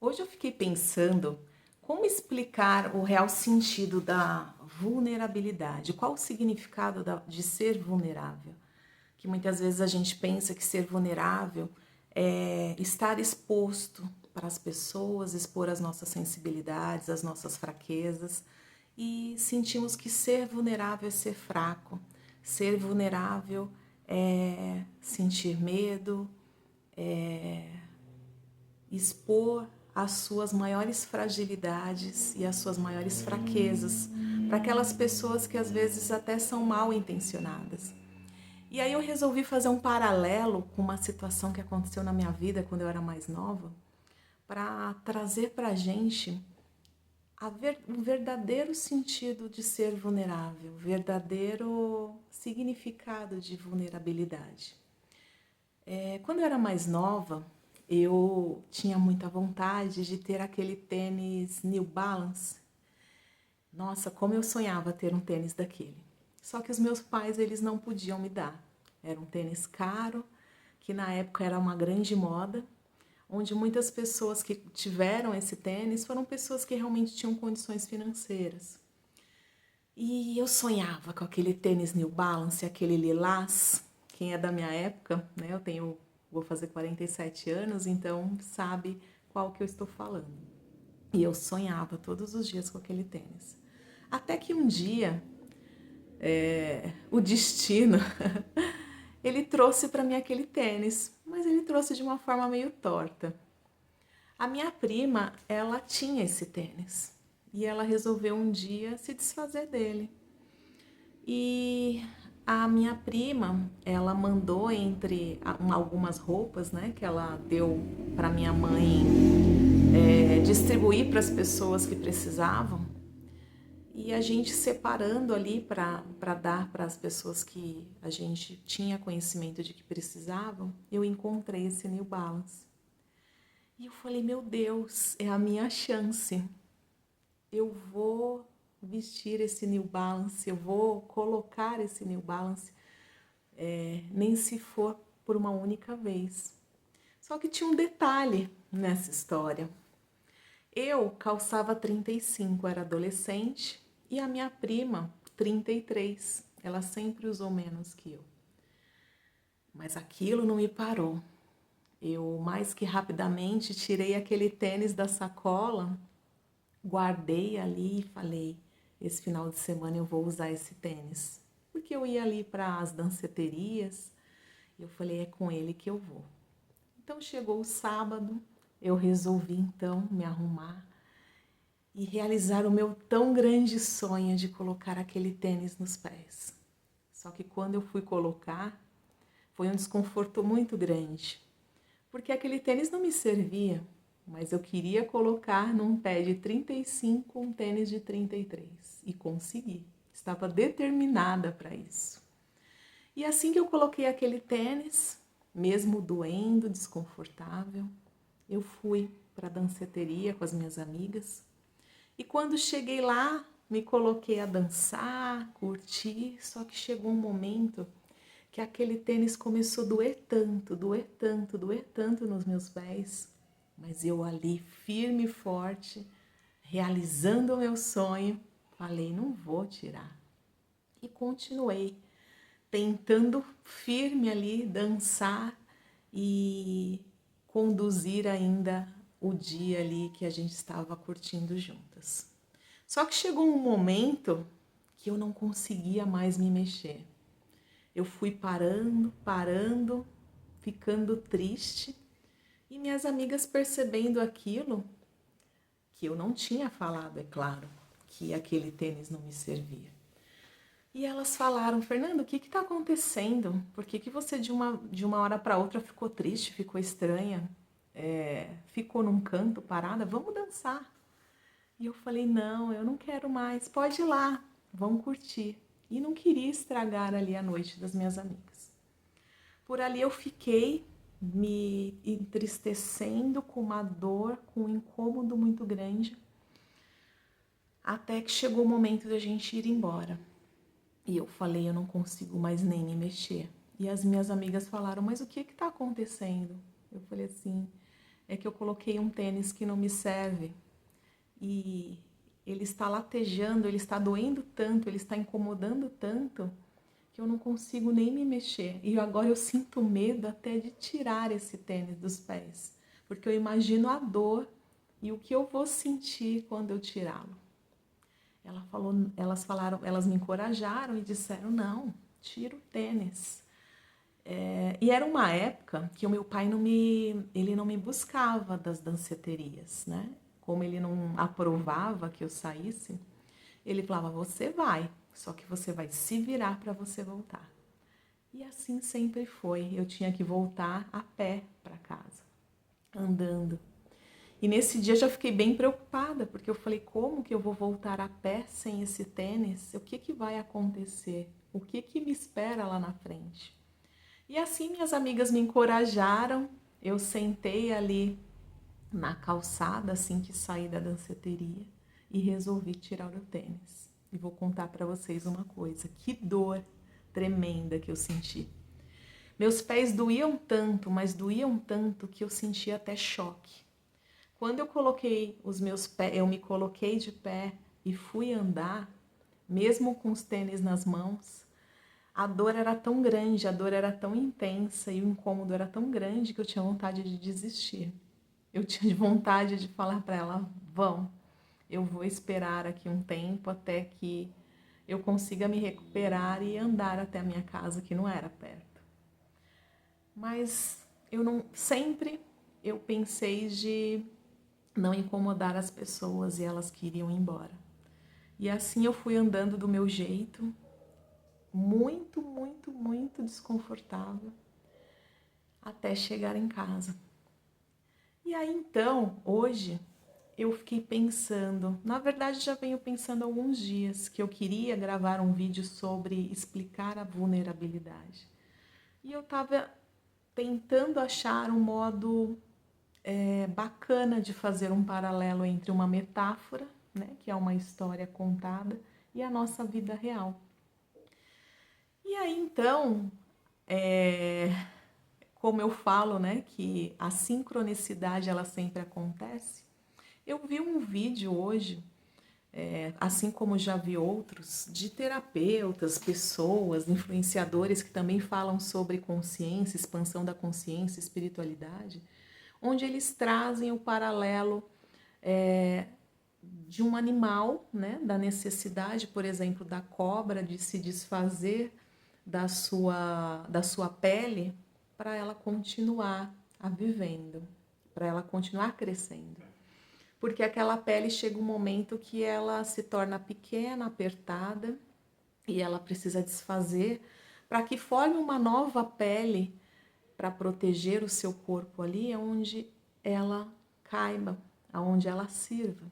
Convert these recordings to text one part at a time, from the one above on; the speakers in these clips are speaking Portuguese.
Hoje eu fiquei pensando como explicar o real sentido da vulnerabilidade. Qual o significado de ser vulnerável? Que muitas vezes a gente pensa que ser vulnerável é estar exposto para as pessoas, expor as nossas sensibilidades, as nossas fraquezas, e sentimos que ser vulnerável é ser fraco, ser vulnerável é sentir medo, expor as suas maiores fragilidades e as suas maiores fraquezas para aquelas pessoas que às vezes até são mal intencionadas. E aí eu resolvi fazer um paralelo com uma situação que aconteceu na minha vida quando eu era mais nova, para trazer para a gente o verdadeiro sentido de ser vulnerável, o verdadeiro significado de vulnerabilidade. Quando eu era mais nova, eu tinha muita vontade de ter aquele tênis New Balance. Nossa, como eu sonhava ter um tênis daquele. Só que os meus pais, eles não podiam me dar. Era um tênis caro, que na época era uma grande moda, onde muitas pessoas que tiveram esse tênis foram pessoas que realmente tinham condições financeiras. E eu sonhava com aquele tênis New Balance, aquele lilás. Quem é da minha época, né? Vou fazer 47 anos, então sabe qual que eu estou falando. E eu sonhava todos os dias com aquele tênis. Até que um dia, o destino, ele trouxe para mim aquele tênis, mas ele trouxe de uma forma meio torta. A minha prima, ela tinha esse tênis e ela resolveu um dia se desfazer dele. E a minha prima, ela mandou entre algumas roupas, né, que ela deu para minha mãe distribuir para as pessoas que precisavam. E a gente separando ali para dar para as pessoas que a gente tinha conhecimento de que precisavam, eu encontrei esse New Balance. E eu falei, meu Deus, é a minha chance. Eu vou vestir esse New Balance, eu vou colocar esse New Balance, nem se for por uma única vez. Só que tinha um detalhe nessa história. Eu calçava 35, era adolescente, e a minha prima, 33. Ela sempre usou menos que eu. Mas aquilo não me parou. Eu, mais que rapidamente, tirei aquele tênis da sacola, guardei ali e falei, esse final de semana eu vou usar esse tênis. Porque eu ia ali para as danceterias e eu falei, é com ele que eu vou. Então chegou o sábado, eu resolvi então me arrumar e realizar o meu tão grande sonho de colocar aquele tênis nos pés. Só que quando eu fui colocar, foi um desconforto muito grande, porque aquele tênis não me servia, mas eu queria colocar num pé de 35 um tênis de 33 e consegui. Estava determinada para isso. E assim que eu coloquei aquele tênis, mesmo doendo, desconfortável, eu fui para a danceteria com as minhas amigas. E quando cheguei lá, me coloquei a dançar, curtir, só que chegou um momento que aquele tênis começou a doer tanto, doer tanto, doer tanto nos meus pés, mas eu ali firme e forte, realizando o meu sonho, falei, não vou tirar. E continuei tentando firme ali dançar e conduzir ainda o dia ali que a gente estava curtindo juntas. Só que chegou um momento que eu não conseguia mais me mexer. Eu fui parando, ficando triste, e minhas amigas percebendo aquilo, que eu não tinha falado, é claro, que aquele tênis não me servia. E elas falaram, Fernando, o que está acontecendo? Por que você de uma hora para outra ficou triste, ficou estranha, ficou num canto parada? Vamos dançar. E eu falei, não, eu não quero mais, pode ir lá, vamos curtir. E não queria estragar ali a noite das minhas amigas. Por ali eu fiquei me entristecendo com uma dor, com um incômodo muito grande, até que chegou o momento de a gente ir embora. E eu falei, eu não consigo mais nem me mexer. E as minhas amigas falaram, mas o que está acontecendo? Eu falei assim, é que eu coloquei um tênis que não me serve e ele está latejando, ele está doendo tanto, ele está incomodando tanto que eu não consigo nem me mexer. E agora eu sinto medo até de tirar esse tênis dos pés, porque eu imagino a dor e o que eu vou sentir quando eu tirá-lo. Elas me encorajaram e disseram, não, tira o tênis. E era uma época que o meu pai ele não me buscava das danceterias, né? Como ele não aprovava que eu saísse, ele falava, você vai, só que você vai se virar para você voltar. E assim sempre foi, eu tinha que voltar a pé para casa, andando. E nesse dia eu já fiquei bem preocupada, porque eu falei, como que eu vou voltar a pé sem esse tênis? O que que vai acontecer? O que que me espera lá na frente? E assim minhas amigas me encorajaram, eu sentei ali na calçada assim que saí da danceteria e resolvi tirar o tênis. E vou contar para vocês uma coisa, que dor tremenda que eu senti. Meus pés doíam tanto, mas doíam tanto que eu senti até choque. Quando eu coloquei os meus pés, eu me coloquei de pé e fui andar, mesmo com os tênis nas mãos, a dor era tão grande, a dor era tão intensa e o incômodo era tão grande que eu tinha vontade de desistir. Eu tinha vontade de falar para ela, eu vou esperar aqui um tempo até que eu consiga me recuperar e andar até a minha casa, que não era perto. Mas sempre eu pensei de não incomodar as pessoas e elas queriam ir embora. E assim eu fui andando do meu jeito, muito, muito, muito desconfortável, até chegar em casa. E aí então, hoje, eu fiquei pensando, na verdade já venho pensando há alguns dias, que eu queria gravar um vídeo sobre explicar a vulnerabilidade. E eu estava tentando achar um modo bacana de fazer um paralelo entre uma metáfora, né, que é uma história contada, e a nossa vida real. E aí então, como eu falo, né, que a sincronicidade ela sempre acontece, eu vi um vídeo hoje, assim como já vi outros, de terapeutas, pessoas, influenciadores que também falam sobre consciência, expansão da consciência, espiritualidade, onde eles trazem o paralelo de um animal, né, da necessidade, por exemplo, da cobra de se desfazer da sua pele para ela continuar a vivendo, para ela continuar crescendo. Porque aquela pele chega um momento que ela se torna pequena, apertada, e ela precisa desfazer para que forme uma nova pele para proteger o seu corpo ali, onde ela caiba, aonde ela sirva.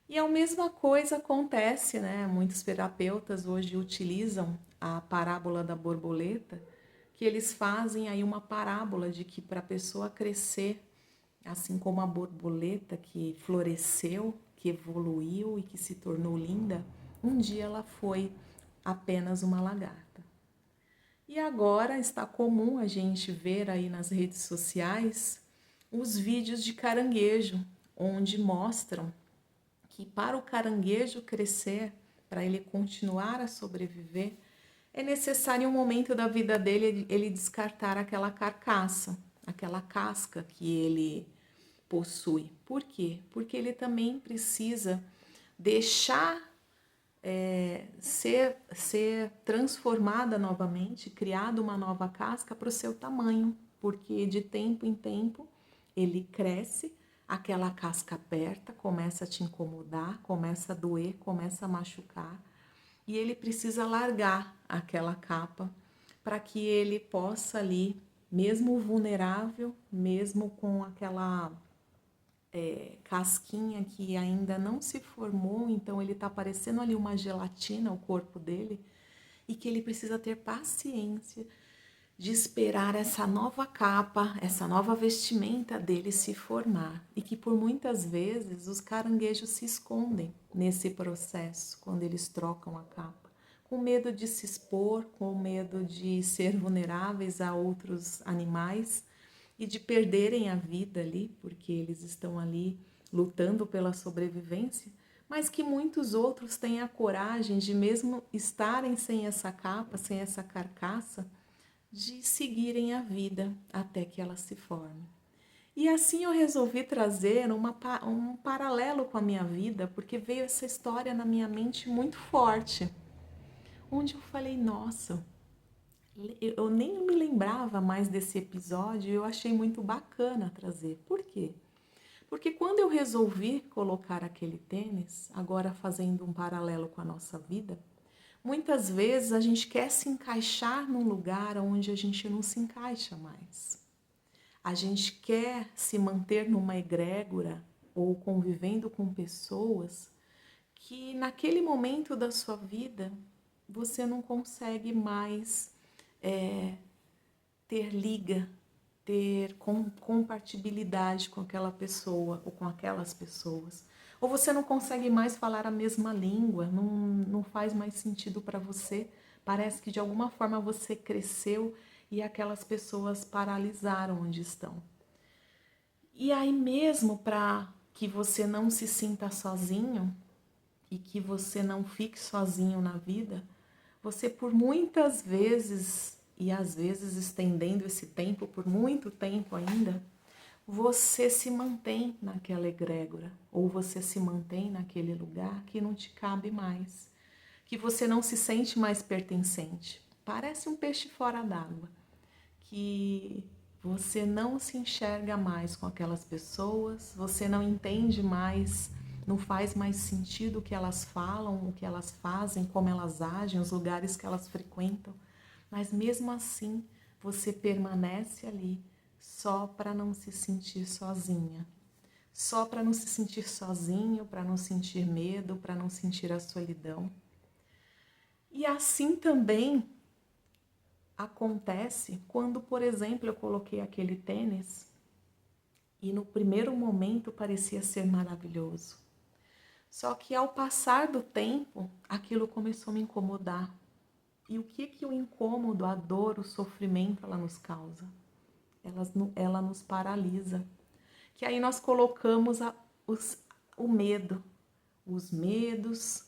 E a mesma coisa acontece, né? Muitos terapeutas hoje utilizam a parábola da borboleta, que eles fazem aí uma parábola de que para a pessoa crescer, assim como a borboleta que floresceu, que evoluiu e que se tornou linda, um dia ela foi apenas uma lagarta. E agora está comum a gente ver aí nas redes sociais os vídeos de caranguejo, onde mostram que para o caranguejo crescer, para ele continuar a sobreviver, é necessário um momento da vida dele ele descartar aquela carcaça, aquela casca que ele possui. Por quê? Porque ele também precisa deixar ser transformada novamente, criada uma nova casca para o seu tamanho, porque de tempo em tempo ele cresce, aquela casca aperta, começa a te incomodar, começa a doer, começa a machucar, e ele precisa largar aquela capa para que ele possa ali, mesmo vulnerável, mesmo com aquela casquinha que ainda não se formou, então ele está parecendo ali uma gelatina, o corpo dele, e que ele precisa ter paciência de esperar essa nova capa, essa nova vestimenta dele se formar. E que por muitas vezes os caranguejos se escondem nesse processo, quando eles trocam a capa, com medo de se expor, com medo de ser vulneráveis a outros animais, e de perderem a vida ali, porque eles estão ali lutando pela sobrevivência, mas que muitos outros têm a coragem de, mesmo estarem sem essa capa, sem essa carcaça, de seguirem a vida até que ela se forme. E assim eu resolvi trazer um paralelo com a minha vida, porque veio essa história na minha mente muito forte, onde eu falei, nossa, eu nem me lembrava mais desse episódio e eu achei muito bacana trazer. Por quê? Porque quando eu resolvi colocar aquele tênis, agora fazendo um paralelo com a nossa vida, muitas vezes a gente quer se encaixar num lugar onde a gente não se encaixa mais. A gente quer se manter numa egrégora ou convivendo com pessoas que naquele momento da sua vida você não consegue mais ter liga, ter compatibilidade com aquela pessoa ou com aquelas pessoas. Ou você não consegue mais falar a mesma língua, não faz mais sentido para você. Parece que de alguma forma você cresceu e aquelas pessoas paralisaram onde estão. E aí mesmo para que você não se sinta sozinho e que você não fique sozinho na vida, você por muitas vezes, e às vezes estendendo esse tempo por muito tempo ainda, você se mantém naquela egrégora, ou você se mantém naquele lugar que não te cabe mais, que você não se sente mais pertencente. Parece um peixe fora d'água, que você não se enxerga mais com aquelas pessoas, você não entende mais, não faz mais sentido o que elas falam, o que elas fazem, como elas agem, os lugares que elas frequentam, mas mesmo assim você permanece ali só para não se sentir sozinha. Só para não se sentir sozinho, para não sentir medo, para não sentir a solidão. E assim também acontece quando, por exemplo, eu coloquei aquele tênis e no primeiro momento parecia ser maravilhoso. Só que ao passar do tempo, aquilo começou a me incomodar. E o que o incômodo, a dor, o sofrimento, ela nos causa? Ela nos paralisa. Que aí nós colocamos o medo, os medos,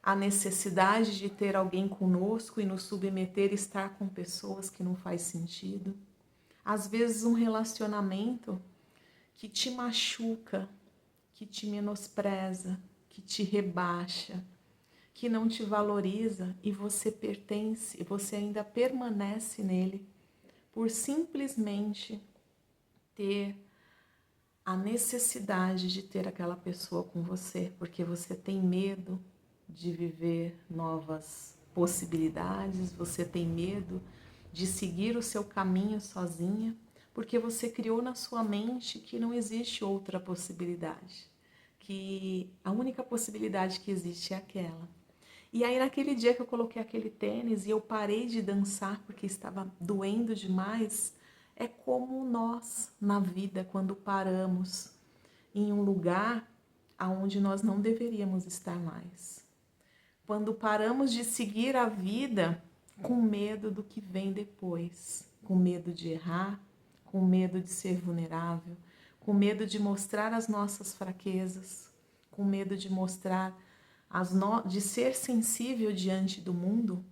a necessidade de ter alguém conosco e nos submeter a estar com pessoas que não faz sentido. Às vezes um relacionamento que te machuca, que te menospreza, que te rebaixa, que não te valoriza e você pertence, e você ainda permanece nele por simplesmente ter a necessidade de ter aquela pessoa com você, porque você tem medo de viver novas possibilidades, você tem medo de seguir o seu caminho sozinha, porque você criou na sua mente que não existe outra possibilidade, que a única possibilidade que existe é aquela. E aí naquele dia que eu coloquei aquele tênis e eu parei de dançar porque estava doendo demais, é como nós na vida quando paramos em um lugar aonde nós não deveríamos estar mais. Quando paramos de seguir a vida com medo do que vem depois, com medo de errar, com medo de ser vulnerável, com medo de mostrar as nossas fraquezas, com medo de mostrar de ser sensível diante do mundo,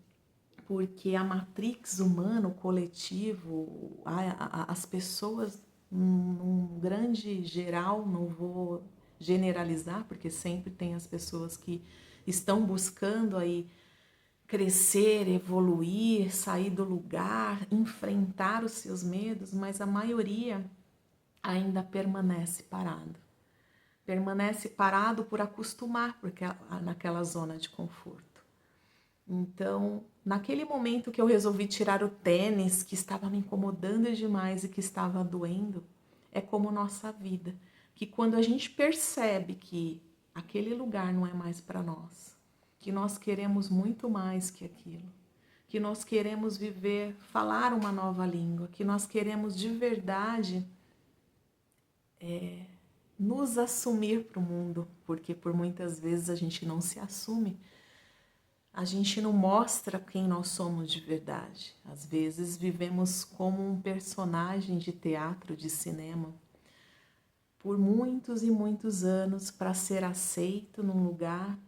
porque a matrix humana, o coletivo, as pessoas, num grande geral, não vou generalizar, porque sempre tem as pessoas que estão buscando aí crescer, evoluir, sair do lugar, enfrentar os seus medos, mas a maioria ainda permanece parado. Permanece parado por acostumar, porque naquela zona de conforto. Então, naquele momento que eu resolvi tirar o tênis, que estava me incomodando demais e que estava doendo, é como nossa vida, que quando a gente percebe que aquele lugar não é mais para nós, que nós queremos muito mais que aquilo, que nós queremos viver, falar uma nova língua, que nós queremos de verdade nos assumir para o mundo, porque por muitas vezes a gente não se assume. A gente não mostra quem nós somos de verdade. Às vezes vivemos como um personagem de teatro, de cinema, por muitos e muitos anos para ser aceito num lugar,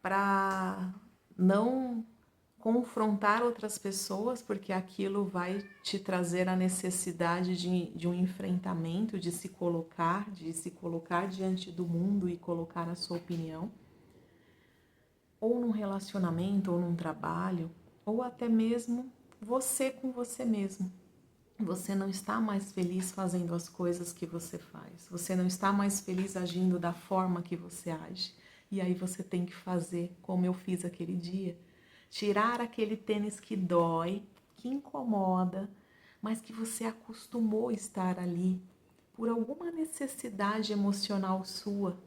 para não confrontar outras pessoas, porque aquilo vai te trazer a necessidade de um enfrentamento, de se colocar diante do mundo e colocar a sua opinião, ou num relacionamento, ou num trabalho, ou até mesmo você com você mesmo. Você não está mais feliz fazendo as coisas que você faz. Você não está mais feliz agindo da forma que você age. E aí você tem que fazer como eu fiz aquele dia. Tirar aquele tênis que dói, que incomoda, mas que você acostumou estar ali por alguma necessidade emocional sua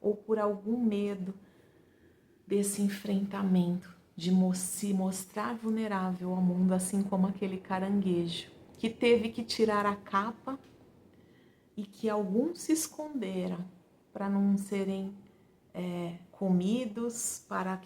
ou por algum medo desse enfrentamento, de se mostrar vulnerável ao mundo, assim como aquele caranguejo que teve que tirar a capa e que alguns se esconderam para não serem comidos, para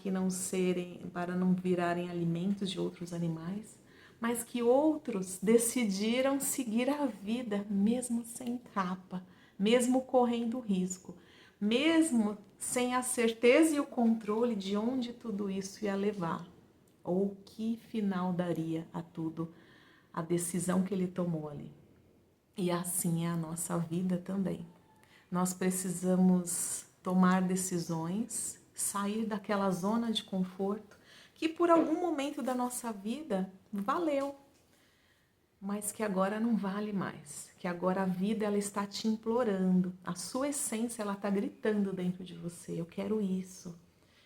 não virarem alimentos de outros animais, mas que outros decidiram seguir a vida mesmo sem capa, mesmo correndo risco, mesmo sem a certeza e o controle de onde tudo isso ia levar, ou que final daria a tudo, a decisão que ele tomou ali. E assim é a nossa vida também. Nós precisamos tomar decisões, sair daquela zona de conforto que por algum momento da nossa vida valeu, mas que agora não vale mais, que agora a vida ela está te implorando, a sua essência ela está gritando dentro de você, eu quero isso,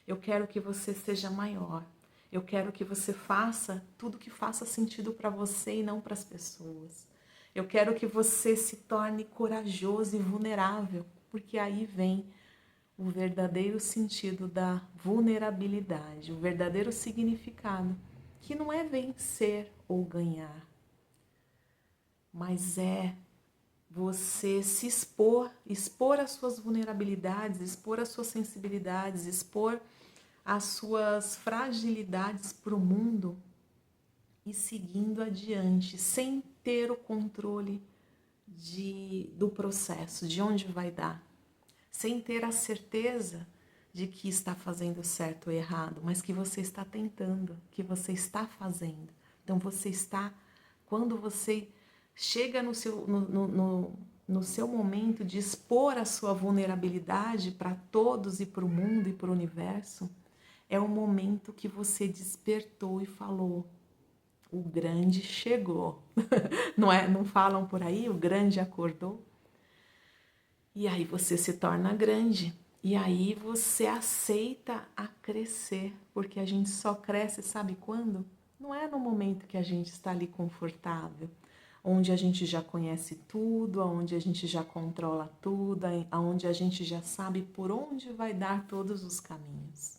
eu quero que você seja maior, eu quero que você faça tudo que faça sentido para você e não para as pessoas. Eu quero que você se torne corajoso e vulnerável, porque aí vem o verdadeiro sentido da vulnerabilidade, o verdadeiro significado, que não é vencer ou ganhar, mas é você se expor as suas vulnerabilidades, expor as suas sensibilidades, expor as suas fragilidades para o mundo e seguindo adiante, sem ter o controle do processo, de onde vai dar, sem ter a certeza de que está fazendo certo ou errado, mas que você está tentando, que você está fazendo. Então quando você chega no seu momento de expor a sua vulnerabilidade para todos e para o mundo e para o universo, é o momento que você despertou e falou: o grande chegou. Não é? Não falam por aí? O grande acordou. E aí você se torna grande. E aí você aceita a crescer, porque a gente só cresce, sabe quando? Não é no momento que a gente está ali confortável, onde a gente já conhece tudo, onde a gente já controla tudo, onde a gente já sabe por onde vai dar todos os caminhos.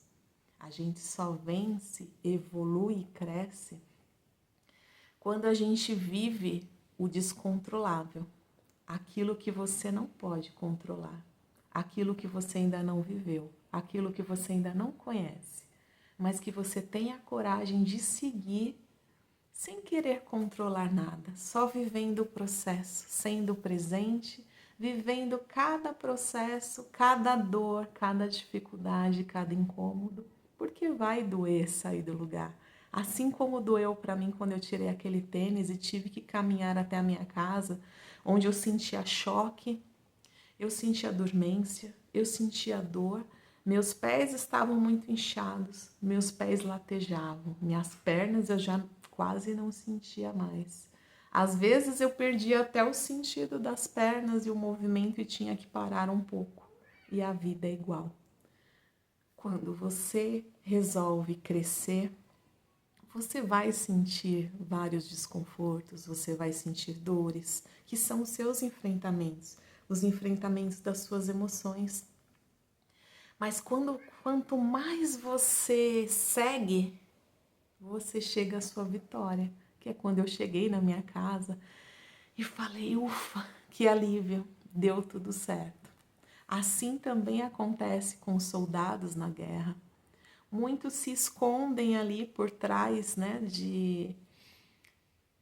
A gente só vence, evolui e cresce quando a gente vive o descontrolável, aquilo que você não pode controlar, aquilo que você ainda não viveu, aquilo que você ainda não conhece, mas que você tem a coragem de seguir sem querer controlar nada, só vivendo o processo, sendo presente, vivendo cada processo, cada dor, cada dificuldade, cada incômodo, porque vai doer sair do lugar. Assim como doeu para mim quando eu tirei aquele tênis e tive que caminhar até a minha casa, onde eu sentia choque, eu sentia dormência, eu sentia dor, meus pés estavam muito inchados, meus pés latejavam, minhas pernas eu já quase não sentia mais. Às vezes eu perdia até o sentido das pernas e o movimento e tinha que parar um pouco. E a vida é igual. Quando você resolve crescer, você vai sentir vários desconfortos, você vai sentir dores, que são os seus enfrentamentos, os enfrentamentos das suas emoções. Mas quanto mais você segue, você chega à sua vitória, que é quando eu cheguei na minha casa e falei, ufa, que alívio, deu tudo certo. Assim também acontece com os soldados na guerra. Muitos se escondem ali por trás, né, de...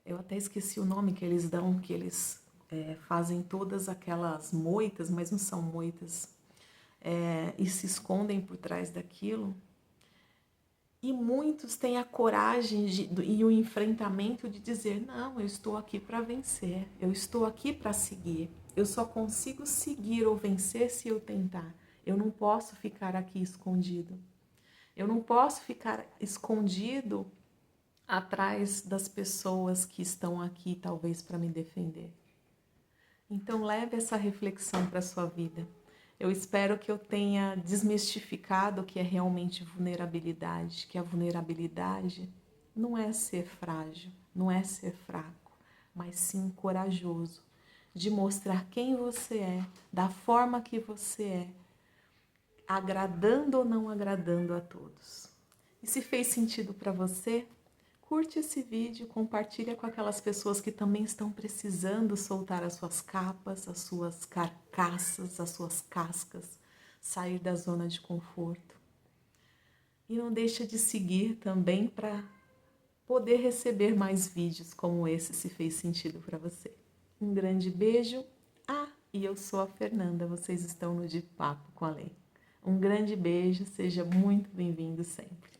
Eu até esqueci o nome que eles dão, que eles fazem todas aquelas moitas, mas não são moitas, e se escondem por trás daquilo. E muitos têm a coragem e o enfrentamento de dizer, não, eu estou aqui para vencer, eu estou aqui para seguir. Eu só consigo seguir ou vencer se eu tentar. Eu não posso ficar aqui escondido. Eu não posso ficar escondido atrás das pessoas que estão aqui, talvez, para me defender. Então, leve essa reflexão para a sua vida. Eu espero que eu tenha desmistificado o que é realmente vulnerabilidade, que a vulnerabilidade não é ser frágil, não é ser fraco, mas sim corajoso, de mostrar quem você é, da forma que você é, agradando ou não agradando a todos. E se fez sentido para você, curte esse vídeo, compartilha com aquelas pessoas que também estão precisando soltar as suas capas, as suas carcaças, as suas cascas, sair da zona de conforto. E não deixa de seguir também para poder receber mais vídeos como esse, se fez sentido para você. Um grande beijo. E eu sou a Fernanda, vocês estão no De Papo com a Lei. Um grande beijo, seja muito bem-vindo sempre.